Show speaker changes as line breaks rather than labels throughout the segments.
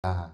자,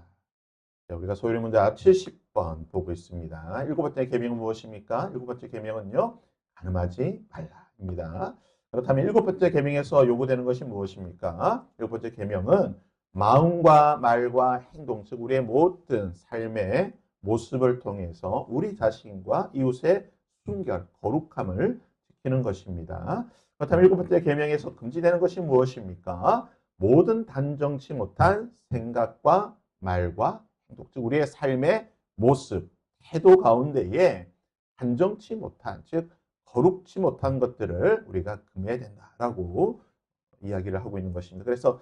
우리가 소유리 문답 70번 보고 있습니다. 일곱 번째 계명은 무엇입니까? 일곱 번째 계명은요, 간음하지 말라입니다. 그렇다면 일곱 번째 계명에서 요구되는 것이 무엇입니까? 일곱 번째 계명은 마음과 말과 행동, 즉 우리의 모든 삶의 모습을 통해서 우리 자신과 이웃의 순결, 거룩함을 지키는 것입니다. 그렇다면 일곱 번째 계명에서 금지되는 것이 무엇입니까? 모든 단정치 못한 생각과 말과 행동, 즉 우리의 삶의 모습, 태도 가운데에 단정치 못한, 즉 거룩지 못한 것들을 우리가 금해야 된다라고 이야기를 하고 있는 것입니다. 그래서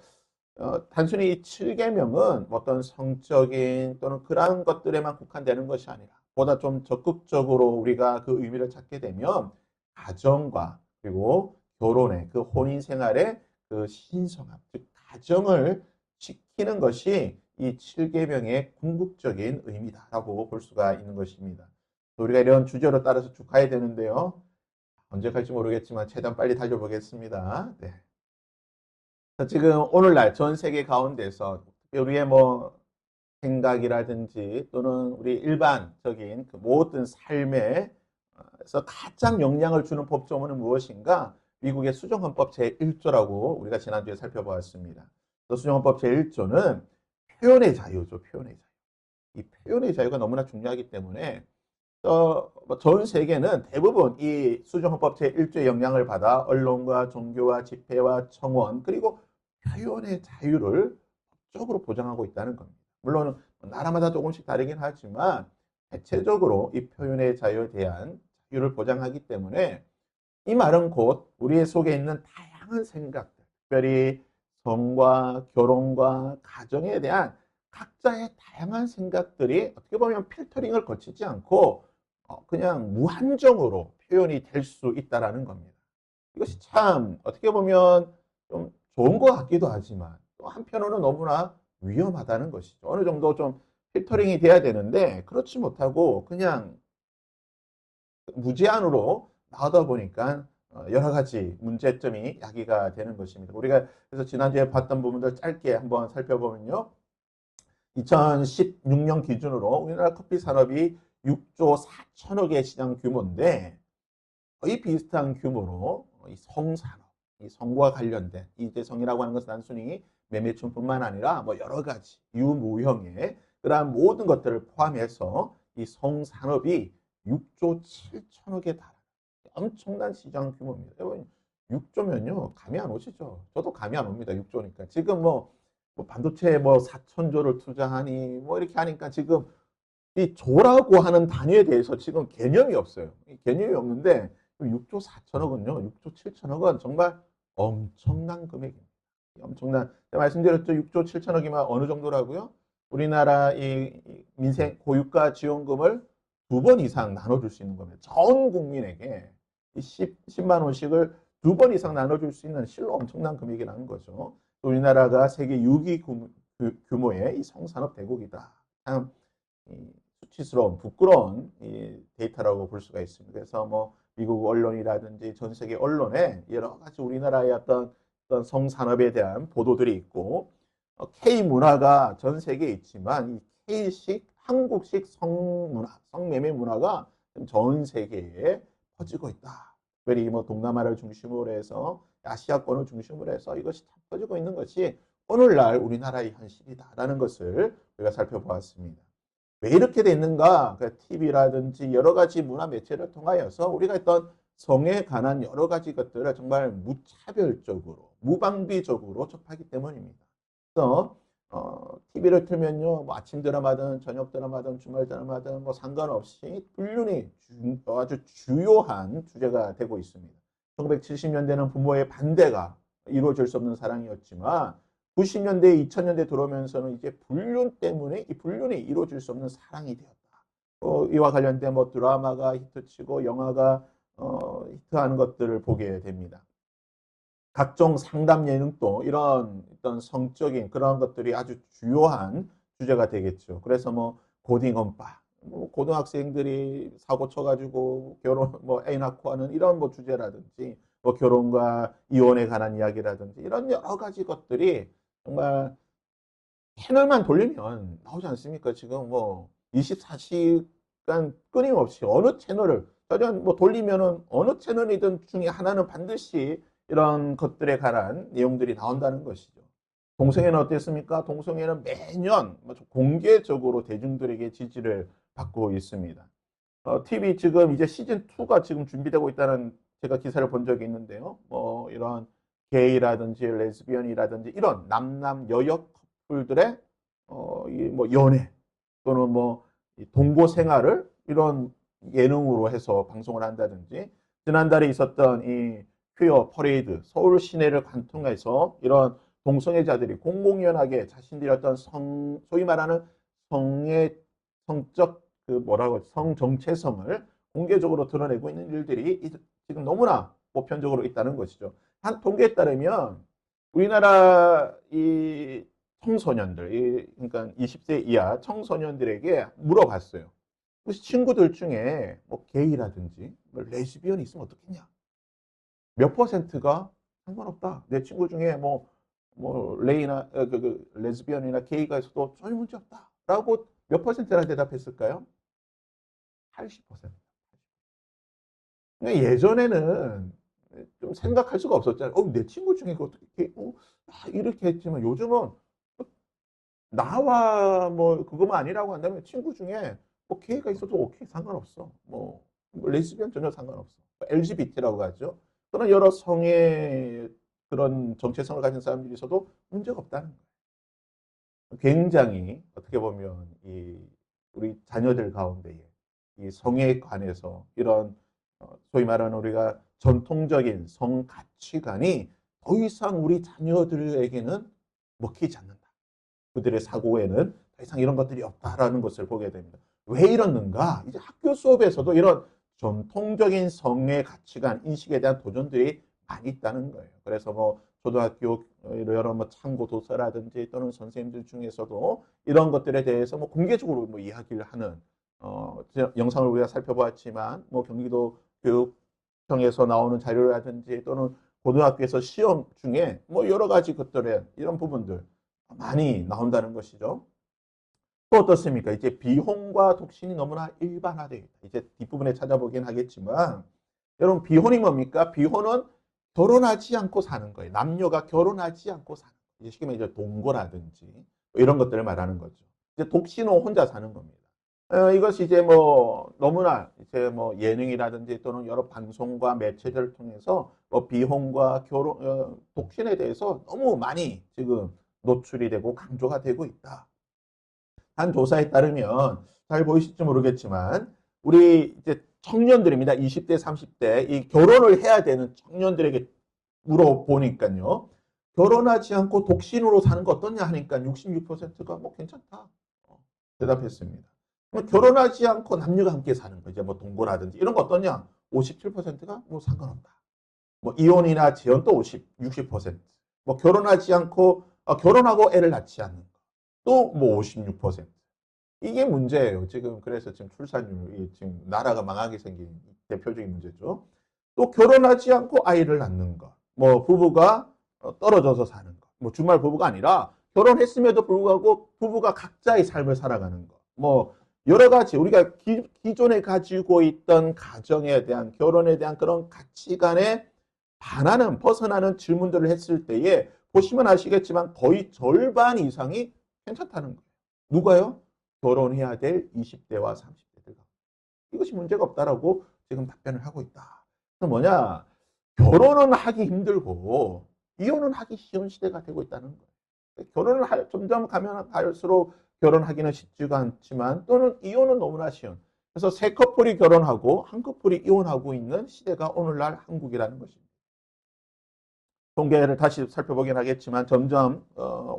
단순히 이 7계명은 어떤 성적인 또는 그러한 것들에만 국한되는 것이 아니라 보다 좀 적극적으로 우리가 그 의미를 찾게 되면 가정과 그리고 결혼의 그 혼인 생활의 그 신성함, 즉 가정을 지키는 것이 이 7계명의 궁극적인 의미다라고 볼 수가 있는 것입니다. 우리가 이런 주제로 따라서 쭉 가야 되는데요. 언제 갈지 모르겠지만 최대한 빨리 달려보겠습니다. 네. 지금 오늘날 전 세계 가운데서 우리의 뭐 생각이라든지 또는 우리 일반적인 그 모든 삶에서 가장 영향을 주는 법조문은 무엇인가? 미국의 수정헌법 제1조라고 우리가 지난주에 살펴보았습니다. 수정헌법 제1조는 표현의 자유죠, 표현의 자유. 이 표현의 자유가 너무나 중요하기 때문에 전 세계는 대부분 이 수정헌법 제1조의 영향을 받아 언론과 종교와 집회와 청원 그리고 표현의 자유를 법적으로 보장하고 있다는 겁니다. 물론 나라마다 조금씩 다르긴 하지만 대체적으로 이 표현의 자유에 대한 자유를 보장하기 때문에 이 말은 곧 우리 속에 있는 다양한 생각들, 특별히 성과 결혼과 가정에 대한 각자의 다양한 생각들이 어떻게 보면 필터링을 거치지 않고 그냥 무한정으로 표현이 될 수 있다는 겁니다. 이것이 참 어떻게 보면 좀 좋은 것 같기도 하지만 또 한편으로는 너무나 위험하다는 것이죠. 어느 정도 좀 필터링이 돼야 되는데 그렇지 못하고 그냥 무제한으로 나오다 보니까 여러 가지 문제점이 야기가 되는 것입니다. 우리가 그래서 지난주에 봤던 부분들 짧게 한번 살펴보면요. 2016년 기준으로 우리나라 커피 산업이 6조 4천억의 시장 규모인데 거의 비슷한 규모로 이 성산업, 이 성과 관련된 이제 성이라고 하는 것은 단순히 매매춘뿐만 아니라 뭐 여러 가지 유무형의 그러한 모든 것들을 포함해서 이 성산업이 6조 7천억에 달하는 엄청난 시장 규모입니다. 여러분 6조면요 감이 안 오시죠? 저도 감이 안 옵니다. 6조니까 지금 뭐 반도체에 뭐 4천조를 투자하니 뭐 이렇게 하니까 지금 이 조라고 하는 단위에 대해서 지금 개념이 없어요. 개념이 없는데 6조 4천억은요, 6조 7천억은 정말 엄청난 금액입니다. 엄청난, 제가 말씀드렸죠. 6조 7천억이면 어느 정도라고요? 우리나라 이 민생 고유가 지원금을 2번 이상 나눠줄 수 있는 겁니다. 전 국민에게 10만 원씩을 2번 이상 나눠줄 수 있는 실로 엄청난 금액이라는 거죠. 우리나라가 세계 6위 규모의 이 성산업 대국이다. 참 수치스러운 부끄러운 데이터라고 볼 수가 있습니다. 그래서 뭐 미국 언론이라든지 전 세계 언론에 여러 가지 우리나라의 어떤 성산업에 대한 보도들이 있고 K 문화가 전 세계에 있지만 이 K식 한국식 성문화, 성매매 문화가 전 세계에 퍼지고 있다. 특별히 뭐 동남아를 중심으로 해서 아시아권을 중심으로 해서 이것이 다 퍼지고 있는 것이 오늘날 우리나라의 현실이다라는 것을 우리가 살펴보았습니다. 왜 이렇게 돼 있는가? 그러니까 TV라든지 여러 가지 문화 매체를 통하여서 우리가 했던 성에 관한 여러 가지 것들을 정말 무차별적으로, 무방비적으로 접하기 때문입니다. 그래서 TV를 틀면요, 뭐 아침 드라마든 저녁 드라마든 주말 드라마든 뭐 상관없이 불륜이 아주 주요한 주제가 되고 있습니다. 1970년대는 부모의 반대가 이루어질 수 없는 사랑이었지만 90년대, 2000년대 들어오면서는 이제 불륜 때문에 이 불륜이 이루어질 수 없는 사랑이 되었다. 이와 관련된 뭐 드라마가 히트치고 영화가 히트하는 것들을 보게 됩니다. 각종 상담 예능도 이런 어떤 성적인 그런 것들이 아주 주요한 주제가 되겠죠. 그래서 뭐 고딩언파, 뭐 고등학생들이 사고 쳐가지고 결혼 뭐 애 낳고 하는 이런 뭐 주제라든지 뭐 결혼과 이혼에 관한 이야기라든지 이런 여러 가지 것들이 정말 채널만 돌리면 나오지 않습니까? 지금 뭐 24시간 끊임없이 어느 채널을 뭐 돌리면은 어느 채널이든 중에 하나는 반드시 이런 것들에 관한 내용들이 나온다는 것이죠. 동성애는 어땠습니까? 동성애는 매년 공개적으로 대중들에게 지지를 받고 있습니다. TV 지금 이제 시즌 2가 지금 준비되고 있다는 제가 기사를 본 적이 있는데요. 뭐 이런 게이라든지 레즈비언이라든지 이런 남남 여여 커플들의 이뭐 연애 또는 뭐 동거 생활을 이런 예능으로 해서 방송을 한다든지 지난달에 있었던 이 퀴어 퍼레이드 서울 시내를 관통해서 이런 동성애자들이 공공연하게 자신들의 어떤 소위 말하는 성의 성적 그 뭐라고 성 정체성을 공개적으로 드러내고 있는 일들이 지금 너무나 보편적으로 있다는 것이죠. 한 통계에 따르면 우리나라 이 청소년들, 그러니까 20세 이하 청소년들에게 물어봤어요. 혹시 친구들 중에 뭐 게이라든지 뭐 레즈비언이 있으면 어떻겠냐? 몇 퍼센트가 상관없다. 내 친구 중에 뭐 레이나 레즈비언이나 게이가 있어도 전혀 문제 없다. 라고 몇 퍼센트나 대답했을까요? 80%. 그러니까 예전에는 좀 생각할 수가 없었잖아요. 내 친구 중에 어떻게 이렇게 했지만 요즘은 나와 뭐 그것만 아니라고 한다면 친구 중에 뭐 게이가 있어도 오케이 상관없어. 뭐 레즈비언 전혀 상관없어. LGBT라고 하죠. 그런 여러 성의 그런 정체성을 가진 사람들이 있어도 문제가 없다는 거예요. 굉장히 어떻게 보면 이 우리 자녀들 가운데에 이 성에 관해서 이런 소위 말하는 우리가 전통적인 성 가치관이 더 이상 우리 자녀들에게는 먹히지 않는다. 그들의 사고에는 더 이상 이런 것들이 없다라는 것을 보게 됩니다. 왜 이러는가? 이제 학교 수업에서도 이런 전통적인 성의 가치관, 인식에 대한 도전들이 많이 있다는 거예요. 그래서 뭐 초등학교 여러 뭐 참고 도서라든지 또는 선생님들 중에서도 이런 것들에 대해서 뭐 공개적으로 뭐 이야기를 하는 영상을 우리가 살펴보았지만 뭐 경기도 교육청에서 나오는 자료라든지 또는 고등학교에서 시험 중에 뭐 여러 가지 것들에 이런 부분들 많이 나온다는 것이죠. 또 어떻습니까? 이제 비혼과 독신이 너무나 일반화되어 있다. 이제 뒷부분에 찾아보긴 하겠지만 여러분 비혼이 뭡니까? 비혼은 결혼하지 않고 사는 거예요. 남녀가 결혼하지 않고 사는 거예요. 이제 쉽게 말해 동거라든지 이런 것들을 말하는 거죠. 이제 독신은 혼자 사는 겁니다. 이것이 이제 뭐 너무나 이제 뭐 예능이라든지 또는 여러 방송과 매체들을 통해서 뭐 비혼과 결혼, 독신에 대해서 너무 많이 지금 노출이 되고 강조가 되고 있다. 한 조사에 따르면 잘 보이실지 모르겠지만 우리 이제 청년들입니다. 20대, 30대 이 결혼을 해야 되는 청년들에게 물어보니까요. 결혼하지 않고 독신으로 사는 거 어떠냐 하니까 66%가 뭐 괜찮다. 대답했습니다. 결혼하지 않고 남녀가 함께 사는 거 이제 뭐 동거라든지 이런 거 어떠냐? 57%가 뭐 상관없다. 뭐 이혼이나 재혼 또 60%. 뭐 결혼하지 않고 결혼하고 애를 낳지 않는 거. 또 뭐 56%. 이게 문제예요. 지금 그래서 지금 출산율이 지금 나라가 망하게 생긴 대표적인 문제죠. 또 결혼하지 않고 아이를 낳는 것. 뭐 부부가 떨어져서 사는 것. 뭐 주말 부부가 아니라 결혼했음에도 불구하고 부부가 각자의 삶을 살아가는 것. 뭐 여러 가지 우리가 기존에 가지고 있던 가정에 대한 결혼에 대한 그런 가치관에 반하는 벗어나는 질문들을 했을 때에 보시면 아시겠지만 거의 절반 이상이 괜찮다는 거예요. 누가요? 결혼해야 될 20대와 30대들. 이것이 문제가 없다라고 지금 답변을 하고 있다. 그래서 뭐냐? 결혼은 하기 힘들고 이혼은 하기 쉬운 시대가 되고 있다는 거예요. 결혼을 점점 가면 갈수록 결혼하기는 쉽지가 않지만 또는 이혼은 너무나 쉬운. 그래서 세 커플이 결혼하고 한 커플이 이혼하고 있는 시대가 오늘날 한국이라는 것입니다. 통계를 다시 살펴보긴 하겠지만 점점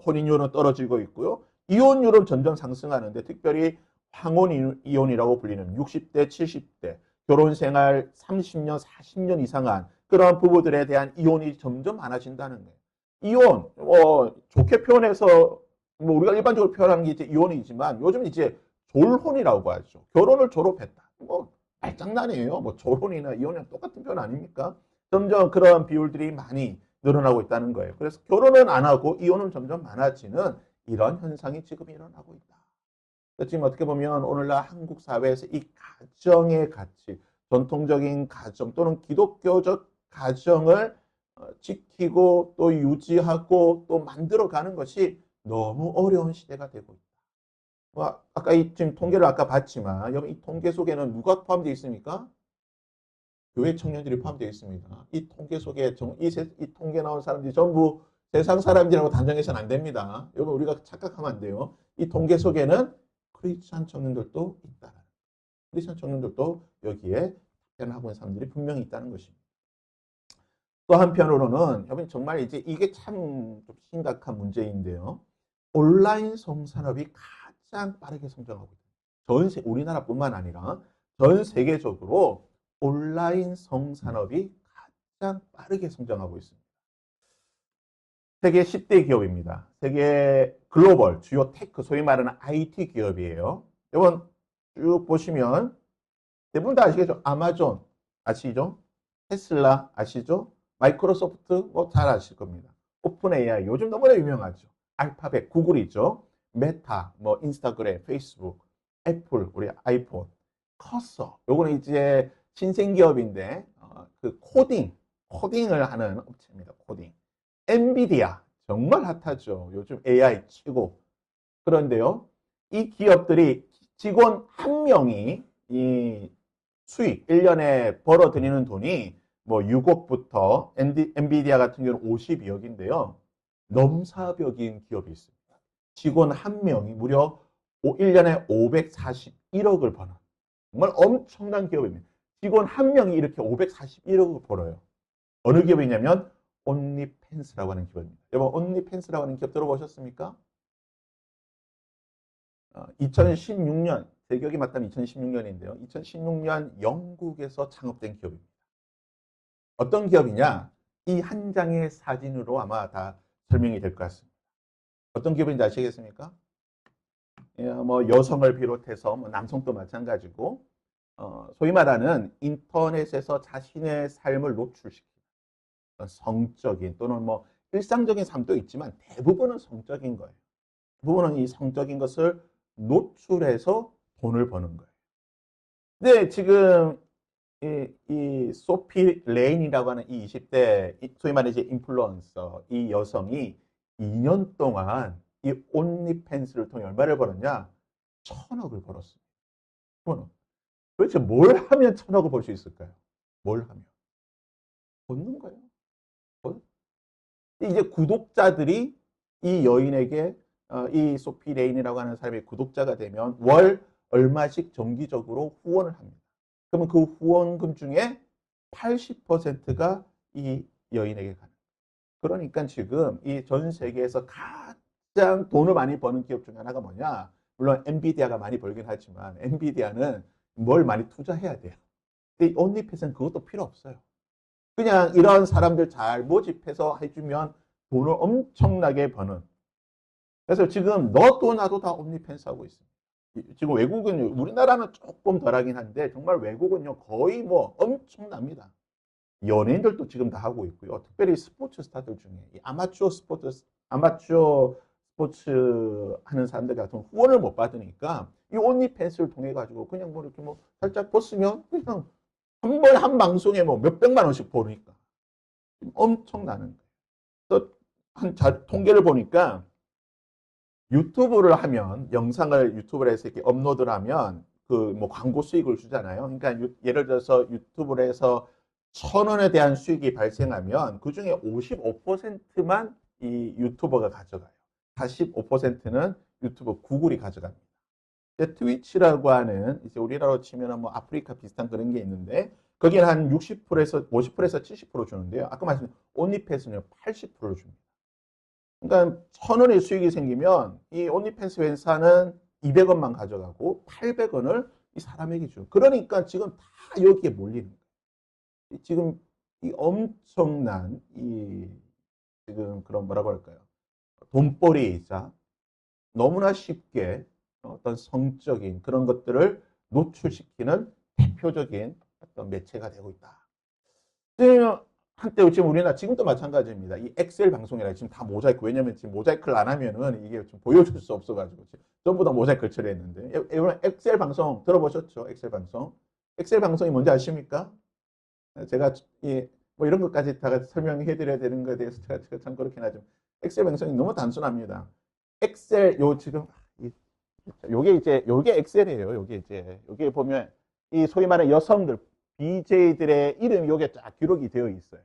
혼인율은 떨어지고 있고요. 이혼율은 점점 상승하는데 특별히 황혼 이혼이라고 불리는 60대, 70대 결혼생활 30년, 40년 이상한 그러한 부부들에 대한 이혼이 점점 많아진다는 거예요. 이혼, 좋게 표현해서 뭐 우리가 일반적으로 표현하는 게 이제 이혼이지만 요즘 이제 졸혼이라고 하죠. 결혼을 졸업했다. 뭐 말장난이에요. 뭐 졸혼이나 이혼이랑 똑같은 표현 아닙니까? 점점 그러한 비율들이 많이 늘어나고 있다는 거예요. 그래서 결혼은 안 하고 이혼은 점점 많아지는 이런 현상이 지금 일어나고 있다. 지금 어떻게 보면 오늘날 한국 사회에서 이 가정의 가치, 전통적인 가정 또는 기독교적 가정을 지키고 또 유지하고 또 만들어가는 것이 너무 어려운 시대가 되고 있다. 뭐 아까 지금 통계를 아까 봤지만 여러분 이 통계 속에는 누가 포함되어 있습니까? 교회 청년들이 포함되어 있습니다. 이 통계 속에 이 통계 나온 사람들이 전부 세상 사람들이라고 단정해서는 안 됩니다. 여러분 우리가 착각하면 안 돼요. 이 통계 속에는 크리스찬 청년들도 있다. 크리스찬 청년들도 여기에 답변하고 있는 사람들이 분명히 있다는 것입니다. 또 한편으로는 여러분 정말 이제 이게 참 좀 심각한 문제인데요. 온라인 성산업이 가장 빠르게 성장하고 있다. 우리나라뿐만 아니라 전 세계적으로 온라인 성산업이 가장 빠르게 성장하고 있습니다. 세계 10대 기업입니다. 세계 글로벌 주요 테크, 소위 말하는 IT 기업이에요. 이번 쭉 보시면 대부분 다 아시겠죠? 아마존 아시죠? 테슬라 아시죠? 마이크로소프트 뭐 잘 아실 겁니다. 오픈 AI 요즘 너무나 유명하죠. 알파벳 구글 있죠. 메타 뭐 인스타그램, 페이스북, 애플 우리 아이폰, 커서 요거는 이제 신생 기업인데 그 코딩을 하는 업체입니다. 코딩. 엔비디아 정말 핫하죠. 요즘 AI 치고. 그런데요, 이 기업들이 직원 한 명이 이 수익 1년에 벌어들이는 돈이 뭐 6억부터 엔비디아 같은 경우는 52억인데요. 넘사벽인 기업이 있습니다. 직원 한 명이 무려 1년에 541억을 버는 정말 엄청난 기업입니다. 직원 한 명이 이렇게 541억을 벌어요. 어느 기업이냐면 온리팬스라고 하는 기업입니다. 여러분 온리팬스라고 하는 기업 들어보셨습니까? 2016년 제 기억이 맞다면 2016년인데요. 2016년 영국에서 창업된 기업입니다. 어떤 기업이냐? 이 한 장의 사진으로 아마 다 설명이 될 것 같습니다. 어떤 기업인지 아시겠습니까? 뭐 여성을 비롯해서 뭐 남성도 마찬가지고 소위 말하는 인터넷에서 자신의 삶을 노출시키는 성적인 또는 뭐 일상적인 삶도 있지만 대부분은 성적인 거예요. 대부분은 이 성적인 것을 노출해서 돈을 버는 거예요. 근데 지금 이 소피 레인이라고 하는 이 20대 소위 말해 이제 인플루언서 이 여성이 2년 동안 이 온리팬스를 통해 얼마를 벌었냐? 1,000억을 벌었습니다. 1,000억. 도대체 뭘 하면 1,000억을 벌 수 있을까요? 뭘 하면? 벗는 거예요. 이제 구독자들이 이 여인에게 이 소피 레인이라고 하는 사람의 구독자가 되면 월 얼마씩 정기적으로 후원을 합니다. 그러면 그 후원금 중에 80%가 이 여인에게 가는. 그러니까 지금 이 전 세계에서 가장 돈을 많이 버는 기업 중에 하나가 뭐냐? 물론 엔비디아가 많이 벌긴 하지만 엔비디아는 뭘 많이 투자해야 돼요. 근데 온리패스는 그것도 필요 없어요. 그냥 이런 사람들 잘 모집해서 해주면 돈을 엄청나게 버는. 그래서 지금 너도 나도 다 온리팬스 하고 있습니다. 지금 외국은 우리나라는 조금 덜하긴 한데 정말 외국은요 거의 뭐 엄청납니다. 연예인들도 지금 다 하고 있고요. 특별히 스포츠 스타들 중에 아마추어 스포츠 하는 사람들 같은 후원을 못 받으니까 이 온리팬스를 통해 가지고 그냥 뭐 이렇게 뭐 살짝 벗으면 그냥 한 번에 한 방송에 뭐 몇백만 원씩 버니까 엄청나는 거예요. 한 통계를 보니까 유튜브를 하면 영상을 유튜브를 해서 이렇게 업로드를 하면 그 뭐 광고 수익을 주잖아요. 그러니까 예를 들어서 유튜브를 해서 1,000원에 대한 수익이 발생하면 그 중에 55%만 이 유튜버가 가져가요. 45%는 유튜브 구글이 가져갑니다. 트위치라고 하는 이제 우리나라로 치면 뭐 아프리카 비슷한 그런 게 있는데 거기는 한 60%에서 50%에서 70% 주는데요. 아까 말씀드린 온리패스는 80%를 줍니다. 그러니까 1,000원의 수익이 생기면 이 온리팬스 회사는 200원만 가져가고 800원을 이 사람에게 줘. 그러니까 지금 다 여기에 몰리는 거예요. 지금 이 엄청난 이 지금 그런 뭐라고 할까요? 돈벌이이자 너무나 쉽게 어떤 성적인 그런 것들을 노출시키는 대표적인 어떤 매체가 되고 있다. 한때 지금 우리나라 지금도 마찬가지입니다. 이 엑셀 방송이라 지금 다 모자이크. 왜냐면 지금 모자이크를 안 하면은 이게 좀 보여줄 수 없어가지고 전부 다 모자이크를 처리했는데 이번 엑셀 방송 들어보셨죠? 엑셀 방송. 엑셀 방송이 뭔지 아십니까? 제가 뭐 이런 것까지 다 설명해 드려야 되는 것에 대해서 제가 참 그렇긴 하죠. 엑셀 방송이 너무 단순합니다. 엑셀 지금 요게 엑셀이에요. 요게 보면 이 소위 말하는 여성들 BJ들의 이름이 요게 쫙 기록이 되어 있어요.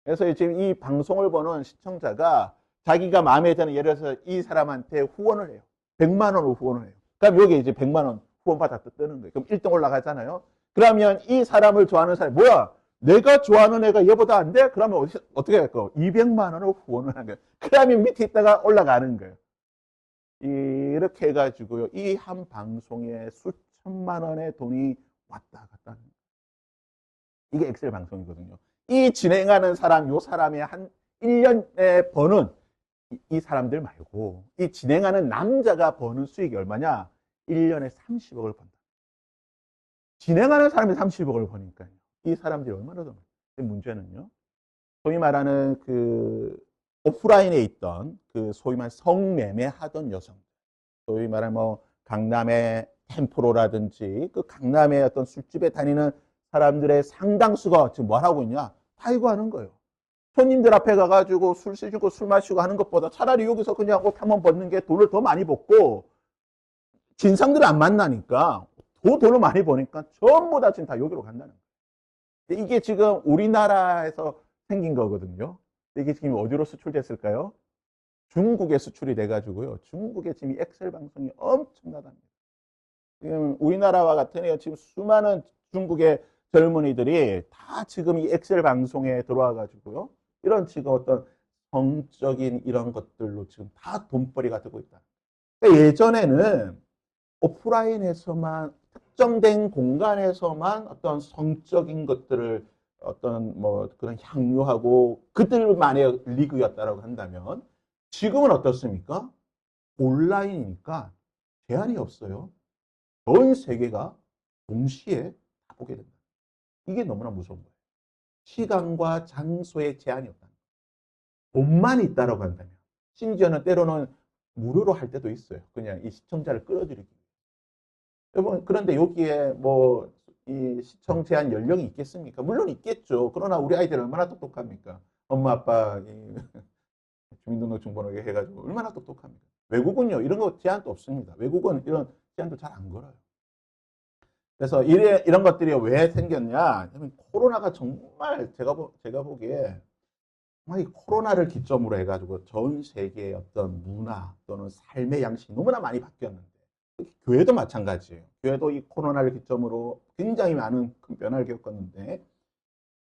그래서 지금 이 방송을 보는 시청자가 자기가 마음에 드는, 예를 들어서 이 사람한테 후원을 해요. 100만 원을 후원을 해요. 그럼 여기 이제 100만 원 후원 받았다 뜨는 거예요. 그럼 1등 올라가잖아요. 그러면 이 사람을 좋아하는 사람이 뭐야? 내가 좋아하는 애가 얘보다 안 돼? 그러면 어떻게 할까? 200만 원을 후원을 하는 거예요. 그러면 밑에 있다가 올라가는 거예요. 이렇게 해가지고요. 이 한 방송에 수천만 원의 돈이 왔다 갔다 하는 거예요. 이게 엑셀 방송이거든요. 이 진행하는 사람, 요 사람의 한 1년에 버는 이 사람들 말고 이 진행하는 남자가 버는 수익이 얼마냐? 1년에 30억을 번다. 진행하는 사람이 30억을 버니까요. 이 사람들이 얼마나 더 많아요. 문제는요. 소위 말하는 그 오프라인에 있던 그 소위 말하는 성매매 하던 여성, 소위 말하는 뭐 강남의 템프로라든지 그 강남의 어떤 술집에 다니는 사람들의 상당수가 지금 뭘 하고 있냐? 타이거하는 거예요. 손님들 앞에 가가지고 술 시키고 술 마시고 하는 것보다 차라리 여기서 그냥 옷 한번 벗는 게 돈을 더 많이 벗고 진상들을 안 만나니까 더 돈을 많이 버니까 전부 다 지금 다 여기로 간다는 거예요. 이게 지금 우리나라에서 생긴 거거든요. 이게 지금 어디로 수출됐을까요? 중국에 수출이 돼가지고요. 중국에 지금 이 엑셀 방송이 엄청나답니다. 지금 우리나라와 같은 지금 수많은 중국의 젊은이들이 다 지금 이 엑셀 방송에 들어와가지고요. 이런 지금 어떤 성적인 이런 것들로 지금 다 돈벌이가 되고 있다. 그러니까 예전에는 오프라인에서만 특정된 공간에서만 어떤 성적인 것들을 어떤 뭐 그런 향유하고 그들만의 리그였다라고 한다면 지금은 어떻습니까? 온라인이니까 제한이 없어요. 전 세계가 동시에 다 보게 된다. 이게 너무나 무서운 거예요. 시간과 장소에 제한이 없다는 거예요. 돈만 있다라고 한다면 심지어는 때로는 무료로 할 때도 있어요. 그냥 이 시청자를 끌어들이기 위해. 여러분, 그런데 여기에 뭐 이 시청 제한 연령이 있겠습니까? 물론 있겠죠. 그러나 우리 아이들 얼마나 똑똑합니까? 엄마 아빠 주민등록증 번호 해가지고 얼마나 똑똑합니까? 외국은요 이런 거 제한도 없습니다. 외국은 이런 제한도 잘 안 걸어요. 그래서 이런 것들이 왜 생겼냐? 코로나가 정말 제가 보기에 정말 이 코로나를 기점으로 해가지고 전 세계의 어떤 문화 또는 삶의 양식이 너무나 많이 바뀌었는데 교회도 마찬가지예요. 교회도 이 코로나를 기점으로 굉장히 많은 큰 변화를 겪었는데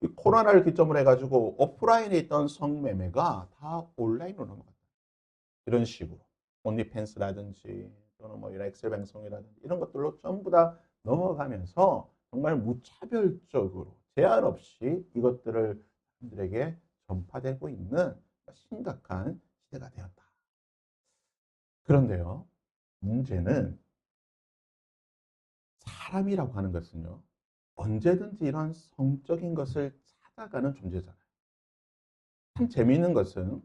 이 코로나를 기점으로 해가지고 오프라인에 있던 성매매가 다 온라인으로 넘어갔다. 이런 식으로 온리팬스라든지 또는 뭐 이런 엑셀 방송이라든지 이런 것들로 전부 다 넘어가면서 정말 무차별적으로 제한 없이 이것들을 사람들에게 전파되고 있는 심각한 시대가 되었다. 그런데요, 문제는 사람이라고 하는 것은요, 언제든지 이런 성적인 것을 찾아가는 존재잖아요. 참 재미있는 것은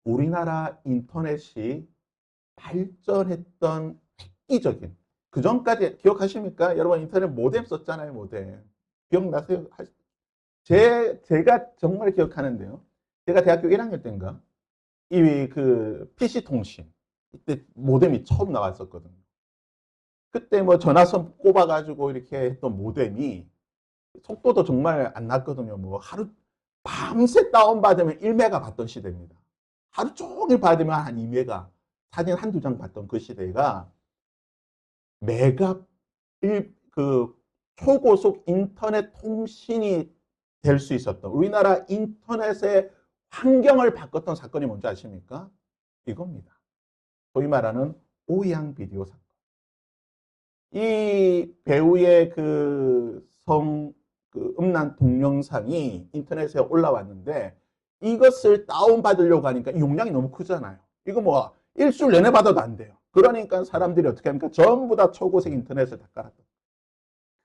우리나라 인터넷이 발전했던 획기적인, 그 전까지 기억하십니까? 여러분 인터넷 모뎀 썼잖아요, 모뎀. 기억나세요? 제가 정말 기억하는데요. 제가 대학교 1학년 때인가? 이 그 PC 통신. 이때 모뎀이 처음 나왔었거든요. 그때 뭐 전화선 꼽아가지고 이렇게 했던 모뎀이 속도도 정말 안 났거든요. 뭐 하루 밤새 다운받으면 1메가 받던 시대입니다. 하루 종일 받으면 한 2메가, 사진 한두 장 받던 그 시대가 메가 그 초고속 인터넷 통신이 될 수 있었던 우리나라 인터넷의 환경을 바꿨던 사건이 뭔지 아십니까? 이겁니다. 소위 말하는 오양 비디오 사건. 이 배우의 그 음란 동영상이 인터넷에 올라왔는데 이것을 다운받으려고 하니까 용량이 너무 크잖아요. 이거 뭐 일주일 내내 받아도 안 돼요. 그러니까 사람들이 어떻게 합니까? 전부 다 초고속 인터넷을 다 깔았다.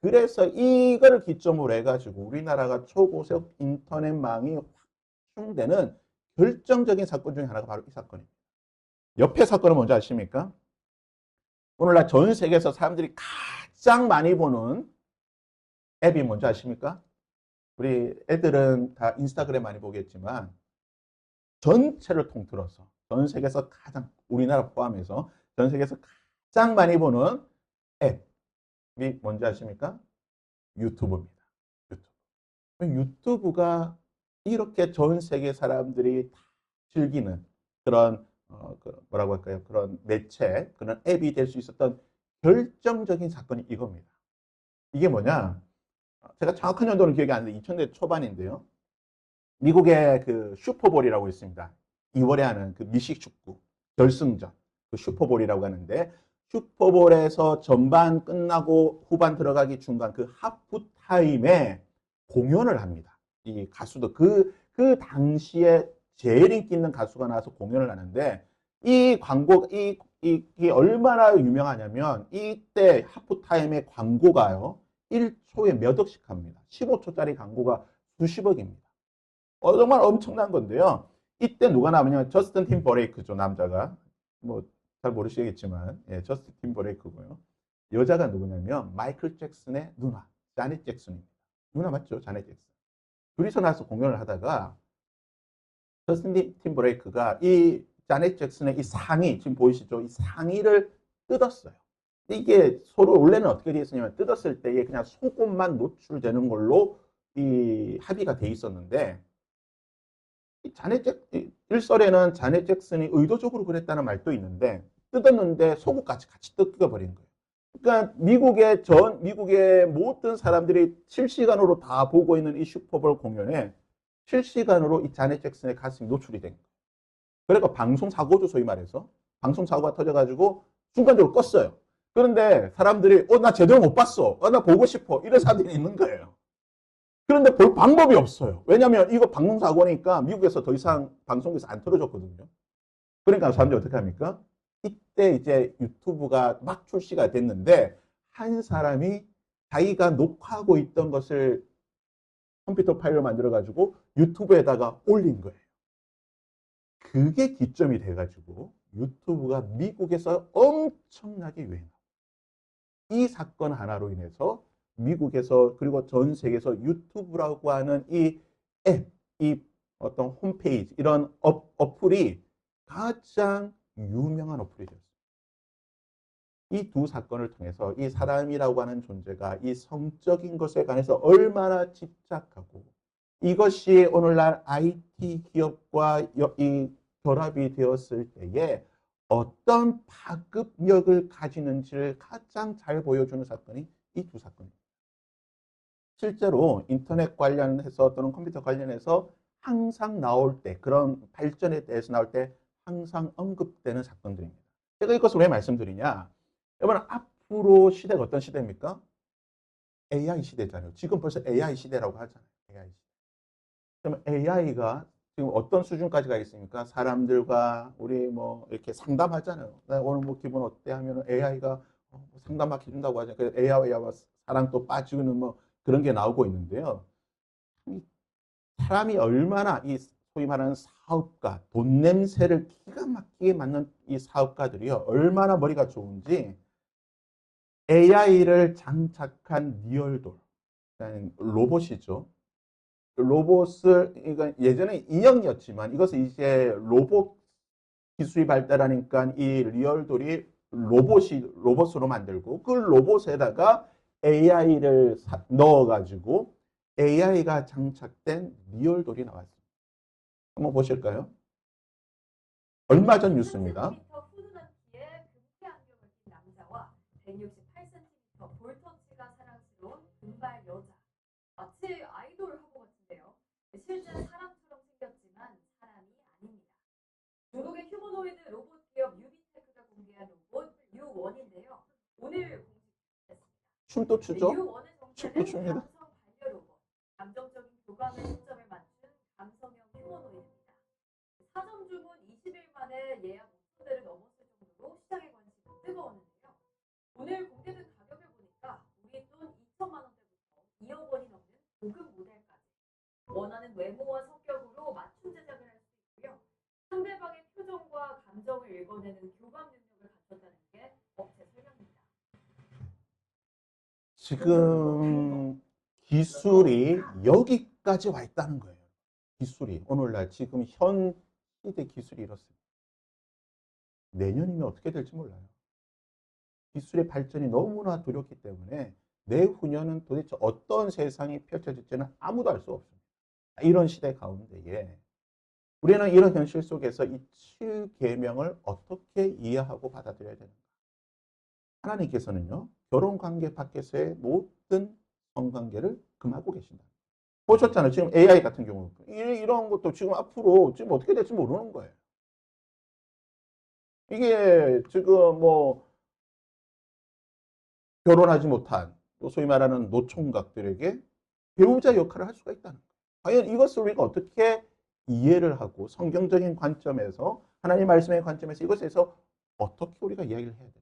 그래서 이거를 기점으로 해가지고 우리나라가 초고속 인터넷망이 확충되는 결정적인 사건 중에 하나가 바로 이 사건입니다. 옆에 사건은 뭔지 아십니까? 오늘날 전 세계에서 사람들이 가장 많이 보는 앱이 뭔지 아십니까? 우리 애들은 다 인스타그램 많이 보겠지만 전체를 통틀어서 전 세계에서 가장 우리나라 포함해서 전 세계에서 가장 많이 보는 앱이 뭔지 아십니까? 유튜브입니다. 유튜브. 유튜브가 이렇게 전 세계 사람들이 다 즐기는 그런 뭐라고 할까요? 그런 매체, 그런 앱이 될 수 있었던 결정적인 사건이 이겁니다. 이게 뭐냐? 제가 정확한 연도는 기억이 안 나는데 2000년 초반인데요. 미국의 그 슈퍼볼이라고 있습니다. 2월에 하는 그 미식 축구 결승전, 그 슈퍼볼이라고 하는데 슈퍼볼에서 전반 끝나고 후반 들어가기 중간 그 하프 타임에 공연을 합니다. 이 가수도 그 당시에 제일 인기 있는 가수가 나와서 공연을 하는데 이 광고 이게 얼마나 유명하냐면 이때 하프 타임의 광고가요 1초에 몇 억씩 합니다. 15초짜리 광고가 수십억입니다. 정말 엄청난 건데요. 이때 누가 나오냐면 저스틴 팀버레이크죠, 남자가. 뭐 잘 모르시겠지만 예, 저스틴 팀버레이크고요. 여자가 누구냐면 마이클 잭슨의 누나, 자넷 잭슨입니다. 누나 맞죠? 자넷 잭슨. 둘이서 나와서 공연을 하다가 저스틴 팀버레이크가 이 자넷 잭슨의 이 상의, 지금 보이시죠? 이 상의를 뜯었어요. 이게 서로 원래는 어떻게 되어 있었냐면 뜯었을 때에 그냥 속옷만 노출되는 걸로 이 합의가 돼 있었는데 일설에는 자넷 잭슨이 의도적으로 그랬다는 말도 있는데 뜯었는데 속옷까지 같이 뜯겨버린 거예요. 그러니까 미국의 모든 사람들이 실시간으로 다 보고 있는 이 슈퍼볼 공연에 실시간으로 이 자넷 잭슨의 가슴이 노출이 된 거예요. 그러니까 방송 사고죠, 소위 말해서. 방송 사고가 터져가지고 순간적으로 껐어요. 그런데 사람들이 나 제대로 못 봤어. 나 보고 싶어. 이런 사람들이 있는 거예요. 그런데 볼 방법이 없어요. 왜냐하면 이거 방송사고니까 미국에서 더 이상 방송국에서 안 틀어줬거든요. 그러니까 사람들이 어떻게 합니까? 이때 이제 유튜브가 막 출시가 됐는데 한 사람이 자기가 녹화하고 있던 것을 컴퓨터 파일로 만들어가지고 유튜브에다가 올린 거예요. 그게 기점이 돼가지고 유튜브가 미국에서 엄청나게 유행합니다. 이 사건 하나로 인해서 미국에서 그리고 전 세계에서 유튜브라고 하는 이 앱, 이 어떤 홈페이지 이런 어플이 가장 유명한 어플이 되었습니다. 이 두 사건을 통해서 이 사람이라고 하는 존재가 이 성적인 것에 관해서 얼마나 집착하고 이것이 오늘날 IT 기업과 이 결합이 되었을 때에 어떤 파급력을 가지는지를 가장 잘 보여주는 사건이 이 두 사건입니다. 실제로 인터넷 관련해서 또는 컴퓨터 관련해서 항상 나올 때 그런 발전에 대해서 나올 때 항상 언급되는 사건들입니다. 제가 이것을 왜 말씀드리냐? 여러분 앞으로 시대가 어떤 시대입니까? AI 시대잖아요. 지금 벌써 AI 시대라고 하잖아요. AI 시대. 그러면 AI가 지금 어떤 수준까지 가 있습니까? 사람들과 우리 뭐 이렇게 상담하잖아요. 나 오늘 뭐 기분 어때 하면 AI가 상담 막 해준다고 하잖아요. 그래서 AI와 사랑 또 빠지는 뭐 그런 게 나오고 있는데요. 사람이 얼마나 이 소위 말하는 사업가, 돈 냄새를 기가 막히게 맡는 이 사업가들이요. 얼마나 머리가 좋은지 AI를 장착한 리얼돌, 로봇이죠. 로봇을, 그러니까 예전에 인형이었지만 이것은 이제 로봇 기술이 발달하니까 이 리얼돌이 로봇으로 만들고 그 로봇에다가 AI를 넣어가지고 AI가 장착된 리얼돌이 나왔습니다. 한번 보실까요? 얼마 전 뉴스입니다.
30cm 후드너티에 금태 안경을 낀 남자와 168cm 볼터치가 사랑스러운 금발 여자. 마치 아이돌 화보 같은데요. 실제 사람처럼 생겼지만 사람이 아닙니다. 중국의 휴머노이드 로봇 기업 유비테크가 공개한 로봇 U1인데요. 오늘 공개됐습니다.
춤도 추죠?
U1의
춤도
정체는
춥니다.
감성 반려 로봇. 감정적인 교감에 초점을 맞춘 감성형 휴머노이드입니다. 사전 주문 20일 만에 예약 5,000대를 넘었을 정도로 시장의 관심이 뜨거웠는데요. 오늘 공개된 가격을 보니까 우리 돈 2천만 읽어내는 교감 능력을 갖췄다는 게 업체 설명입니다.
지금 기술이 여기까지 와 있다는 거예요. 기술이 오늘날 지금 현 시대 기술이 이렇습니다. 내년이면 어떻게 될지 몰라요. 기술의 발전이 너무나 두렵기 때문에 내후년은 도대체 어떤 세상이 펼쳐질지는 아무도 알 수 없습니다. 이런 시대 가운데에 우리는 이런 현실 속에서 이 7계명을 어떻게 이해하고 받아들여야 되는가? 하나님께서는요, 결혼관계 밖에서의 모든 성관계를 금하고 계신다. 보셨잖아요. 지금 AI 같은 경우. 이런 것도 지금 앞으로 지금 어떻게 될지 모르는 거예요. 이게 지금 뭐 결혼하지 못한 소위 말하는 노총각들에게 배우자 역할을 할 수가 있다는 거예요. 과연 이것을 우리가 어떻게 이해를 하고 성경적인 관점에서 하나님 말씀의 관점에서 이것에서 어떻게 우리가 이야기를 해야 되는가?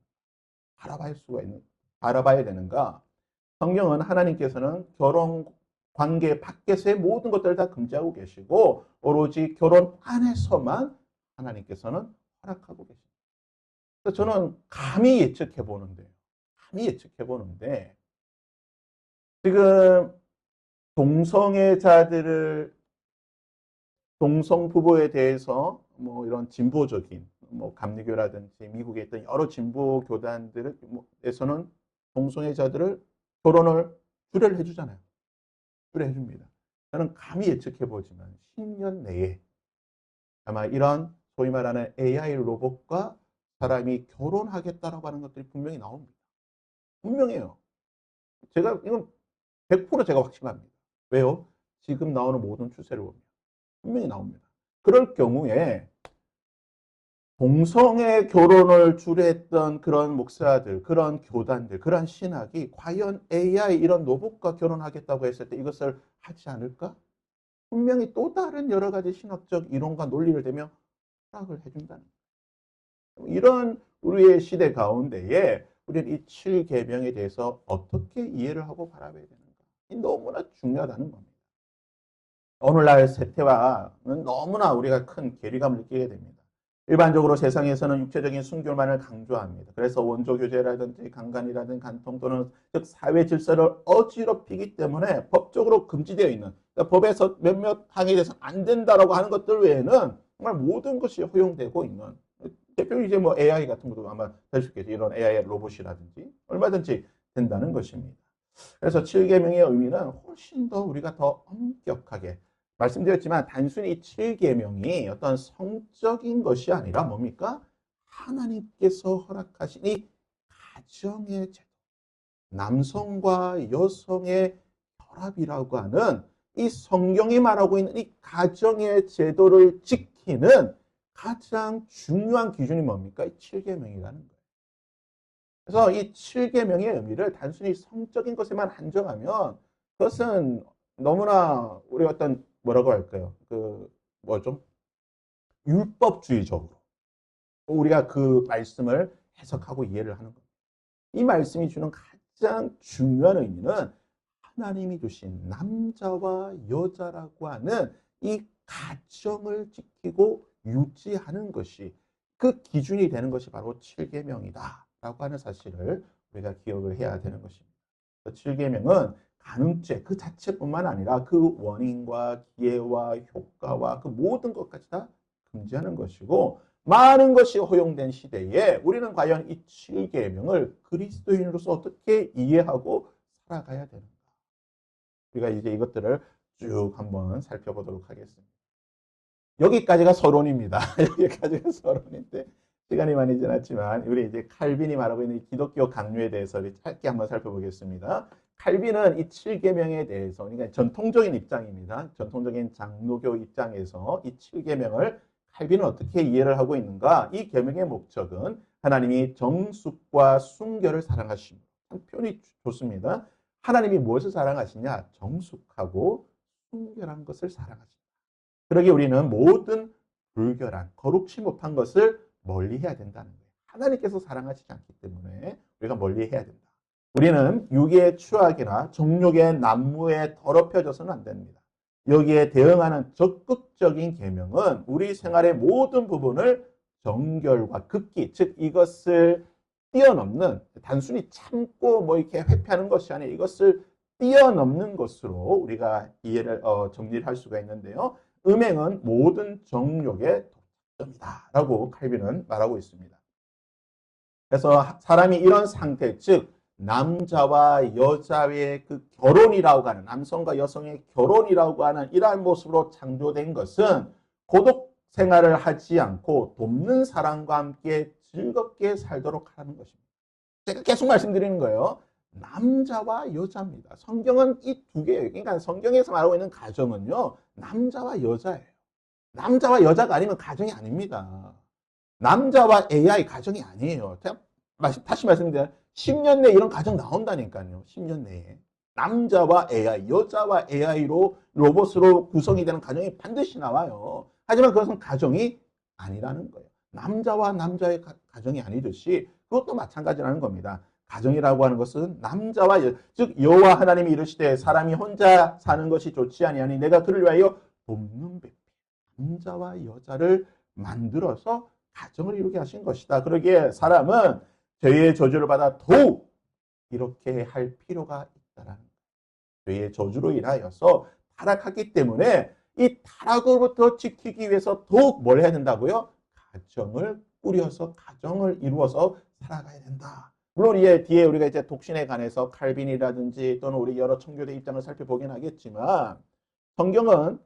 바라봐야 되는가? 성경은 하나님께서는 결혼 관계 밖에서의 모든 것들을 다 금지하고 계시고 오로지 결혼 안에서만 하나님께서는 허락하고 계십니다. 그래서 저는 감히 예측해 보는데 지금 동성 부부에 대해서 뭐 이런 진보적인 뭐 감리교라든지 미국에 있던 여러 진보 교단들에서는 동성애자들을 결혼을 주례를 해주잖아요. 주례해줍니다. 저는 감히 예측해 보지만 10년 내에 아마 이런 소위 말하는 AI 로봇과 사람이 결혼하겠다라고 하는 것들이 분명히 나옵니다. 분명해요. 이건 100% 제가 확신합니다. 왜요? 지금 나오는 모든 추세를 보면 분명히 나옵니다. 그럴 경우에 동성애 결혼을 주례했던 그런 목사들, 그런 교단들, 그런 신학이 과연 AI 이런 로봇과 결혼하겠다고 했을 때 이것을 하지 않을까? 분명히 또 다른 여러 가지 신학적 이론과 논리를 대며 허락을 해준다는 거예요. 이런 우리의 시대 가운데에 우리는 이 7계명에 대해서 어떻게 이해를 하고 바라봐야 되는가? 너무나 중요하다는 겁니다. 오늘날 세태와는 너무나 우리가 큰 괴리감을 느끼게 됩니다. 일반적으로 세상에서는 육체적인 순결만을 강조합니다. 그래서 원조교제라든지 강간이라든지 간통 또는 즉 사회 질서를 어지럽히기 때문에 법적으로 금지되어 있는 그러니까 법에서 몇몇 항에 대해서 안 된다라고 하는 것들 외에는 정말 모든 것이 허용되고 있는 대표적으로 이제 뭐 AI 같은 것도 아마 될 수 있겠죠. 이런 AI 로봇이라든지 얼마든지 된다는 것입니다. 그래서 7계명의 의미는 훨씬 더 우리가 더 엄격하게 말씀드렸지만 단순히 7계명이 어떤 성적인 것이 아니라 뭡니까? 하나님께서 허락하신 이 가정의 제도, 남성과 여성의 결합이라고 하는 이 성경이 말하고 있는 이 가정의 제도를 지키는 가장 중요한 기준이 뭡니까? 이 7계명이라는 거예요. 그래서 이 7계명의 의미를 단순히 성적인 것에만 한정하면 그것은 너무나 우리 어떤 뭐라고 할까요? 뭐죠? 율법주의적으로 우리가 그 말씀을 해석하고 이해를 하는 겁니다. 이 말씀이 주는 가장 중요한 의미는 하나님이 주신 남자와 여자라고 하는 이 가정을 지키고 유지하는 것이 그 기준이 되는 것이 바로 7계명이다라고 하는 사실을 우리가 기억을 해야 되는 것입니다. 7계명은 간음죄 그 자체뿐만 아니라 그 원인과 기회와 효과와 그 모든 것까지 다 금지하는 것이고 많은 것이 허용된 시대에 우리는 과연 이 7계명을 그리스도인으로서 어떻게 이해하고 살아가야 되는가? 우리가 이제 이것들을 쭉 한번 살펴보도록 하겠습니다. 여기까지가 서론입니다. 여기까지가 서론인데 시간이 많이 지났지만 우리 이제 칼빈이 말하고 있는 기독교 강요에 대해서 짧게 한번 살펴보겠습니다. 칼빈은 이 7계명에 대해서 그러니까 전통적인 입장입니다. 전통적인 장로교 입장에서 이 7계명을 칼빈은 어떻게 이해를 하고 있는가? 이 계명의 목적은 하나님이 정숙과 순결을 사랑하십니다. 표현이 좋습니다. 하나님이 무엇을 사랑하시냐? 정숙하고 순결한 것을 사랑하십니다. 그러기에 우리는 모든 불결한 거룩치 못한 것을 멀리해야 된다는 거예요. 하나님께서 사랑하시지 않기 때문에 우리가 멀리해야 된다. 우리는 육의 추악이나 정욕의 난무에 더럽혀져서는 안 됩니다. 여기에 대응하는 적극적인 계명은 우리 생활의 모든 부분을 정결과 극기, 즉 이것을 뛰어넘는, 단순히 참고 뭐 이렇게 회피하는 것이 아니라 이것을 뛰어넘는 것으로 우리가 이해를 정리를 할 수가 있는데요. 음행은 모든 정욕의 독점이다라고 칼빈은 말하고 있습니다. 그래서 사람이 이런 상태, 즉 남자와 여자의 그 결혼이라고 하는, 남성과 여성의 결혼이라고 하는 이러한 모습으로 창조된 것은 고독 생활을 하지 않고 돕는 사람과 함께 즐겁게 살도록 하는 것입니다. 제가 계속 말씀드리는 거예요. 남자와 여자입니다. 성경은 이 두 개예요. 그러니까 성경에서 말하고 있는 가정은요, 남자와 여자예요. 남자와 여자가 아니면 가정이 아닙니다. 남자와 AI 가정이 아니에요. 제가 다시 말씀드리면 10년 내에 이런 가정 나온다니까요. 10년 내에. 남자와 AI, 여자와 AI로 로봇으로 구성이 되는 가정이 반드시 나와요. 하지만 그것은 가정이 아니라는 거예요. 남자와 남자의 가정이 아니듯이 그것도 마찬가지라는 겁니다. 가정이라고 하는 것은 남자와 즉 여호와 하나님이 이르시되 사람이 혼자 사는 것이 좋지 아니하니 내가 그를 위하여 돕는 배 남자와 여자를 만들어서 가정을 이루게 하신 것이다. 그러기에 사람은 죄의 저주를 받아 더욱 이렇게 할 필요가 있다라는 거예요. 죄의 저주로 인하여서 타락하기 때문에 이 타락으로부터 지키기 위해서 더욱 뭘 해야 된다고요? 가정을 꾸려서 가정을 이루어서 살아가야 된다. 물론 이에 뒤에 우리가 이제 독신에 관해서 칼빈이라든지 또는 우리 여러 청교도 입장을 살펴보긴 하겠지만 성경은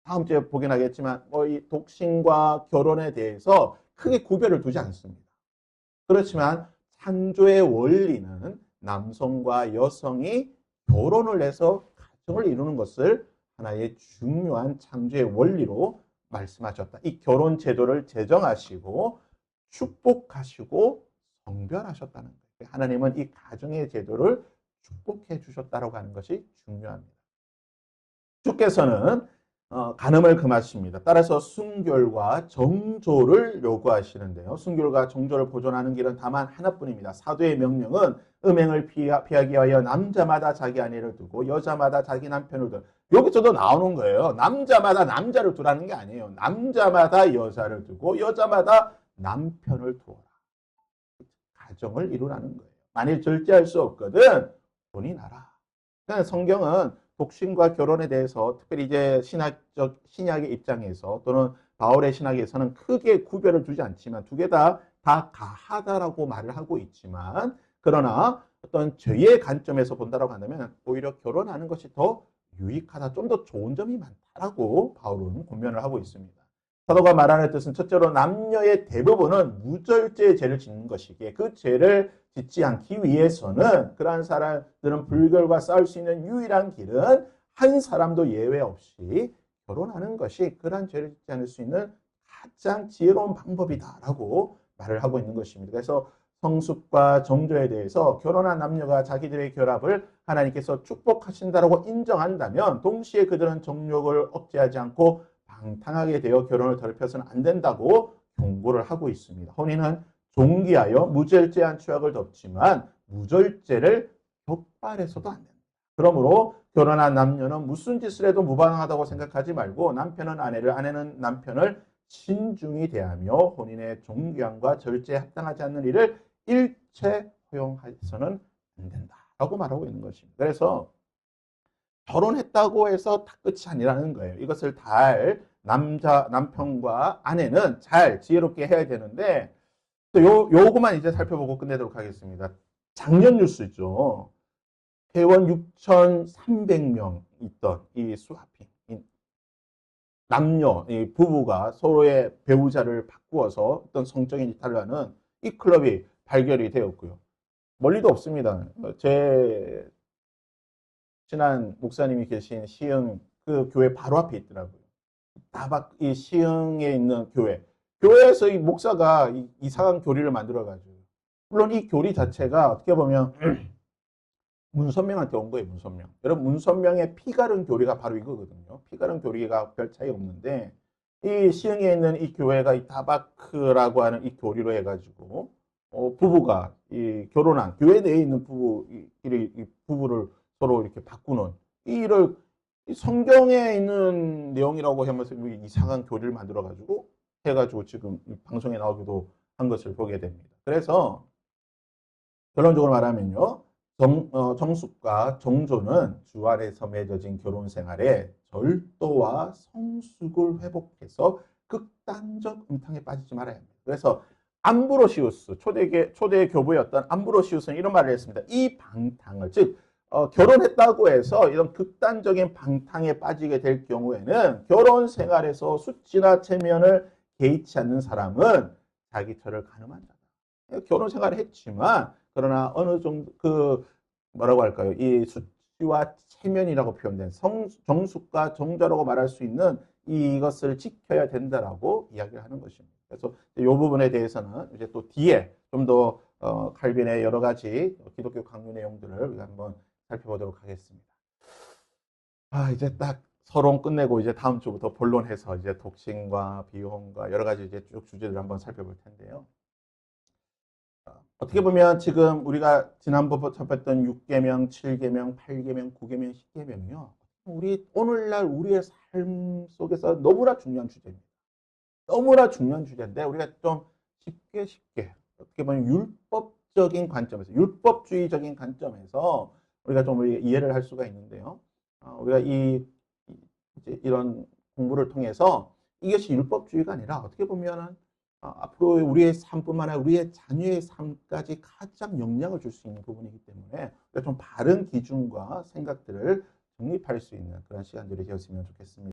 다음 주에 보긴 하겠지만 이 독신과 결혼에 대해서 크게 구별을 두지 않습니다. 그렇지만 창조의 원리는 남성과 여성이 결혼을 해서 가정을 이루는 것을 하나의 중요한 창조의 원리로 말씀하셨다. 이 결혼 제도를 제정하시고 축복하시고 성별하셨다는 거예요. 하나님은 이 가정의 제도를 축복해 주셨다고 하는 것이 중요합니다. 주께서는 간음을 금하십니다. 따라서 순결과 정조를 요구하시는데요. 순결과 정조를 보존하는 길은 다만 하나뿐입니다. 사도의 명령은 음행을 피하기 위하여 남자마다 자기 아내를 두고 여자마다 자기 남편을 두고 여기서도 나오는 거예요. 남자마다 남자를 두라는 게 아니에요. 남자마다 여자를 두고 여자마다 남편을 두어라. 가정을 이루라는 거예요. 만일 절제할 수 없거든 혼인하라. 그러니까 성경은 독신과 결혼에 대해서 특별히 이제 신약의 입장에서 또는 바울의 신학에서는 크게 구별을 두지 않지만 두 개 다 가하다라고 말을 하고 있지만 그러나 어떤 죄의 관점에서 본다라고 한다면 오히려 결혼하는 것이 더 유익하다, 좀 더 좋은 점이 많다라고 바울은 권면을 하고 있습니다. 사도가 말하는 뜻은 첫째로 남녀의 대부분은 무절제의 죄를 짓는 것이기에 그 죄를 짓지 않기 위해서는 그러한 사람들은 불결과 싸울 수 있는 유일한 길은 한 사람도 예외 없이 결혼하는 것이 그러한 죄를 짓지 않을 수 있는 가장 지혜로운 방법이다라고 말을 하고 있는 것입니다. 그래서 성숙과 정조에 대해서 결혼한 남녀가 자기들의 결합을 하나님께서 축복하신다라고 인정한다면 동시에 그들은 정욕을 억제하지 않고 방탕하게 되어 결혼을 더럽혀서는 안 된다고 경고를 하고 있습니다. 혼인은 존귀하여 무절제한 추약을 덮지만 무절제를 격발해서도 안 된다. 그러므로 결혼한 남녀는 무슨 짓을 해도 무방하다고 생각하지 말고 남편은 아내를, 아내는 남편을 신중히 대하며 혼인의 존귀함과 절제에 합당하지 않는 일을 일체 허용해서는 안 된다라고 말하고 있는 것입니다. 그래서 결혼했다고 해서 다 끝이 아니라는 거예요. 이것을 잘 남편과 아내는 잘 지혜롭게 해야 되는데 요거만 이제 살펴보고 끝내도록 하겠습니다. 작년 뉴스죠. 회원 6,300명 있던 이 스와핑 남녀 이 부부가 서로의 배우자를 바꾸어서 어떤 성적인 이탈을 하는 이 클럽이 발견이 되었고요. 멀리도 없습니다. 제 친한 목사님이 계신 시흥 그 교회 바로 앞에 있더라고요. 이 시흥에 있는 교회에서 이 목사가 이상한 교리를 만들어가지고 물론 이 교리 자체가 어떻게 보면 문선명한테 온 거예요. 문선명. 여러분 문선명의 피가른 교리가 바로 이거거든요. 피가른 교리가 별 차이 없는데 이 시흥에 있는 이 교회가 이 다바크라고 하는 이 교리로 해가지고 부부가 이 결혼한 교회 내에 있는 부부를 서로 이렇게 바꾸는 이를 성경에 있는 내용이라고 하면서 이상한 교리를 만들어가지고 해가지고 지금 이 방송에 나오기도 한 것을 보게 됩니다. 그래서 결론적으로 말하면요. 정숙과 정조는 주 안에서 맺어진 결혼 생활에 절도와 성숙을 회복해서 극단적 음탕에 빠지지 말아야 합니다. 그래서 암브로시우스, 초대 교부였던 암브로시우스는 이런 말을 했습니다. 이 방탕을, 즉, 결혼했다고 해서 이런 극단적인 방탕에 빠지게 될 경우에는 결혼 생활에서 수치나 체면을 개의치 않는 사람은 자기처를 가늠한 자다. 결혼 생활을 했지만 그러나 어느 정도 뭐라고 할까요? 이 수치와 체면이라고 표현된 정숙과 정자라고 말할 수 있는 이것을 지켜야 된다라고 이야기를 하는 것입니다. 그래서 이 부분에 대해서는 이제 또 뒤에 좀 더 칼빈의 여러 가지 기독교 강요 내용들을 우리가 한번 살펴보도록 하겠습니다. 이제 딱 서론 끝내고 이제 다음 주부터 본론해서 이제 독신과 비혼과 여러 가지 이제 쭉 주제를 한번 살펴볼 텐데요. 어떻게 보면 지금 우리가 지난번부터 접했던 6계명, 7계명, 8계명, 9계명, 10계명이요. 오늘날 우리의 삶 속에서 너무나 중요한 주제입니다. 너무나 중요한 주제인데 우리가 좀 쉽게 어떻게 보면 율법적인 관점에서 율법주의적인 관점에서 우리가 좀 이해를 할 수가 있는데요. 우리가 이런 공부를 통해서 이것이 율법주의가 아니라 어떻게 보면은 앞으로 우리의 삶뿐만 아니라 우리의 자녀의 삶까지 가장 영향을 줄 수 있는 부분이기 때문에 좀 바른 기준과 생각들을 정립할 수 있는 그런 시간들이 되었으면 좋겠습니다.